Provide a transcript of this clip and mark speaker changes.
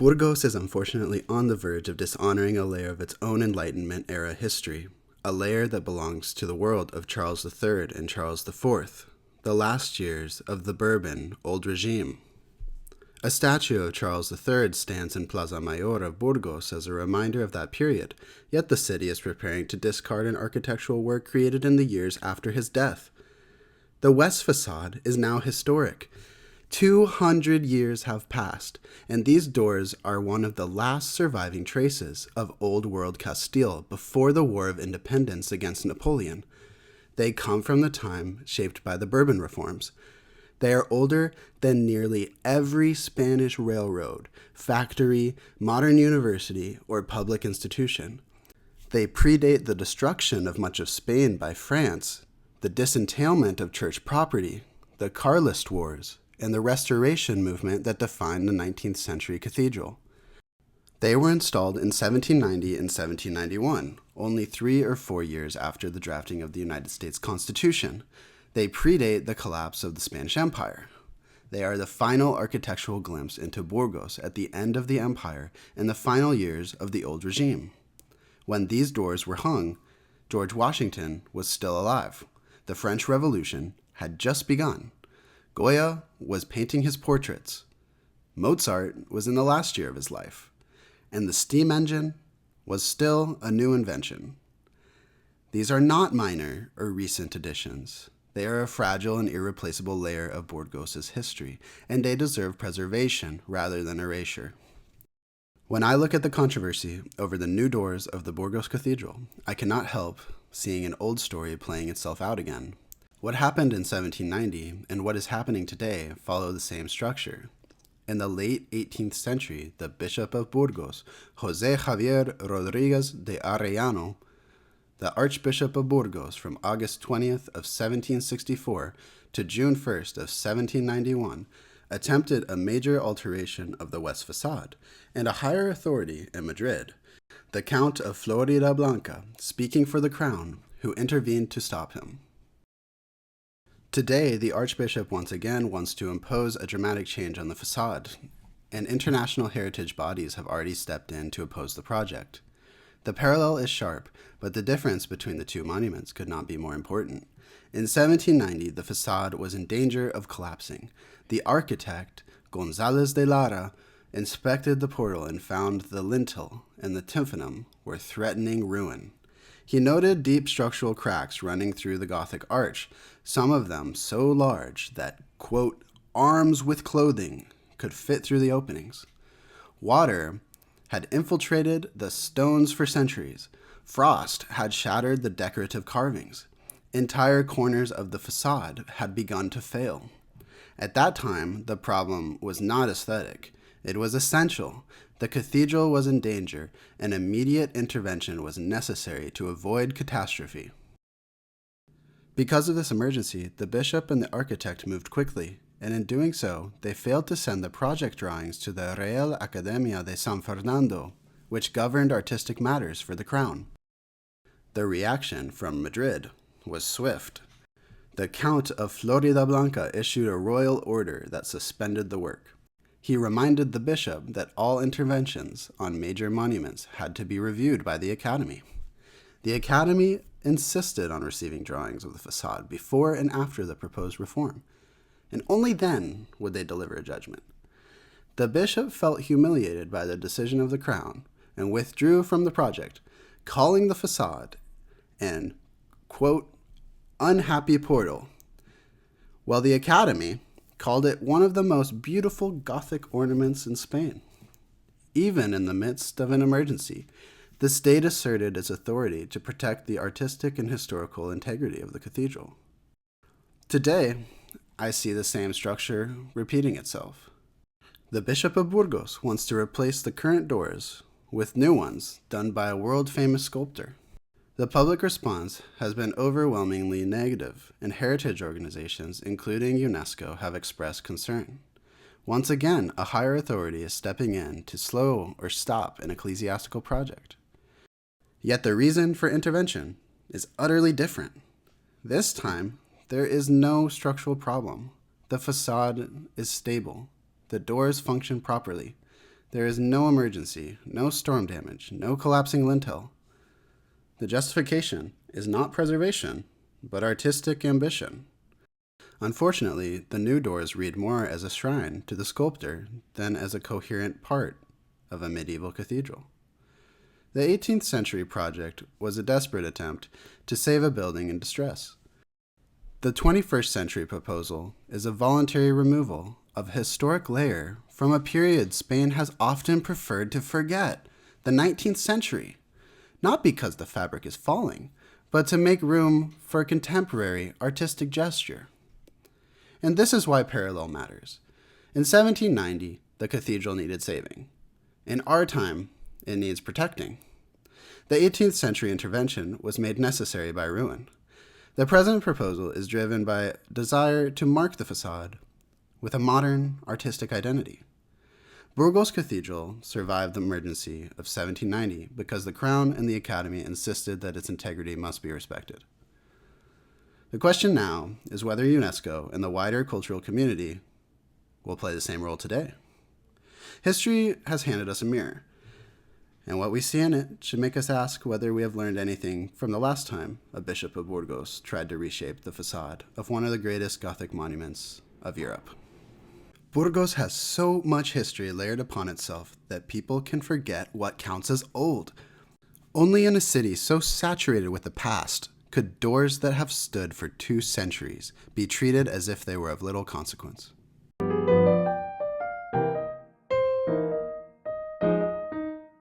Speaker 1: Burgos is unfortunately on the verge of dishonoring a layer of its own Enlightenment-era history, a layer that belongs to the world of Charles III and Charles IV, the last years of the Bourbon old regime. A statue of Charles III stands in Plaza Mayor of Burgos as a reminder of that period, yet the city is preparing to discard an architectural work created in the years after his death. The west facade is now historic. 200 years have passed, and these doors are one of the last surviving traces of Old World Castile before the War of Independence against Napoleon. They come from the time shaped by the Bourbon reforms. They are older than nearly every Spanish railroad, factory, modern university, or public institution. They predate the destruction of much of Spain by France, the disentailment of church property, the Carlist Wars, and the Restoration movement that defined the 19th century cathedral. They were installed in 1790 and 1791, only 3 or 4 years after the drafting of the United States Constitution. They predate the collapse of the Spanish Empire. They are the final architectural glimpse into Burgos at the end of the empire and the final years of the old regime. When these doors were hung, George Washington was still alive. The French Revolution had just begun. Goya was painting his portraits. Mozart was in the last year of his life. And the steam engine was still a new invention. These are not minor or recent additions. They are a fragile and irreplaceable layer of Burgos' history, and they deserve preservation rather than erasure. When I look at the controversy over the new doors of the Burgos Cathedral, I cannot help seeing an old story playing itself out again. What happened in 1790 and what is happening today follow the same structure. In the late 18th century, the Bishop of Burgos, José Javier Rodríguez de Arellano, the Archbishop of Burgos from August 20th of 1764 to June 1st of 1791, attempted a major alteration of the west facade, and a higher authority in Madrid, the Count of Floridablanca, speaking for the crown, who intervened to stop him. Today, the Archbishop once again wants to impose a dramatic change on the facade, and international heritage bodies have already stepped in to oppose the project. The parallel is sharp, but the difference between the two monuments could not be more important. In 1790, the facade was in danger of collapsing. The architect, González de Lara, inspected the portal and found the lintel and the tympanum were threatening ruin. He noted deep structural cracks running through the Gothic arch, some of them so large that, quote, arms with clothing could fit through the openings. Water had infiltrated the stones for centuries. Frost had shattered the decorative carvings. Entire corners of the facade had begun to fail. At that time, the problem was not aesthetic. It was essential. The cathedral was in danger, and immediate intervention was necessary to avoid catastrophe. Because of this emergency, the bishop and the architect moved quickly, and in doing so, they failed to send the project drawings to the Real Academia de San Fernando, which governed artistic matters for the crown. The reaction from Madrid was swift. The Count of Floridablanca issued a royal order that suspended the work. He reminded the bishop that all interventions on major monuments had to be reviewed by the Academy. The Academy insisted on receiving drawings of the facade before and after the proposed reform, and only then would they deliver a judgment. The bishop felt humiliated by the decision of the crown and withdrew from the project, calling the facade an, quote, unhappy portal, while the Academy called it one of the most beautiful Gothic ornaments in Spain. Even in the midst of an emergency, the state asserted its authority to protect the artistic and historical integrity of the cathedral. Today, I see the same structure repeating itself. The Bishop of Burgos wants to replace the current doors with new ones done by a world-famous sculptor. The public response has been overwhelmingly negative, and heritage organizations, including UNESCO, have expressed concern. Once again, a higher authority is stepping in to slow or stop an ecclesiastical project. Yet the reason for intervention is utterly different. This time, there is no structural problem. The facade is stable. The doors function properly. There is no emergency, no storm damage, no collapsing lintel. The justification is not preservation, but artistic ambition. Unfortunately, the new doors read more as a shrine to the sculptor than as a coherent part of a medieval cathedral. The 18th century project was a desperate attempt to save a building in distress. The 21st century proposal is a voluntary removal of a historic layer from a period Spain has often preferred to forget, the 19th century, not because the fabric is falling, but to make room for contemporary artistic gesture. And this is why parallel matters. In 1790, the cathedral needed saving. In our time, it needs protecting. The 18th century intervention was made necessary by ruin. The present proposal is driven by a desire to mark the facade with a modern artistic identity. Burgos Cathedral survived the emergency of 1790 because the Crown and the Academy insisted that its integrity must be respected. The question now is whether UNESCO and the wider cultural community will play the same role today. History has handed us a mirror, and what we see in it should make us ask whether we have learned anything from the last time a bishop of Burgos tried to reshape the facade of one of the greatest Gothic monuments of Europe. Burgos has so much history layered upon itself that people can forget what counts as old. Only in a city so saturated with the past could doors that have stood for 2 centuries be treated as if they were of little consequence.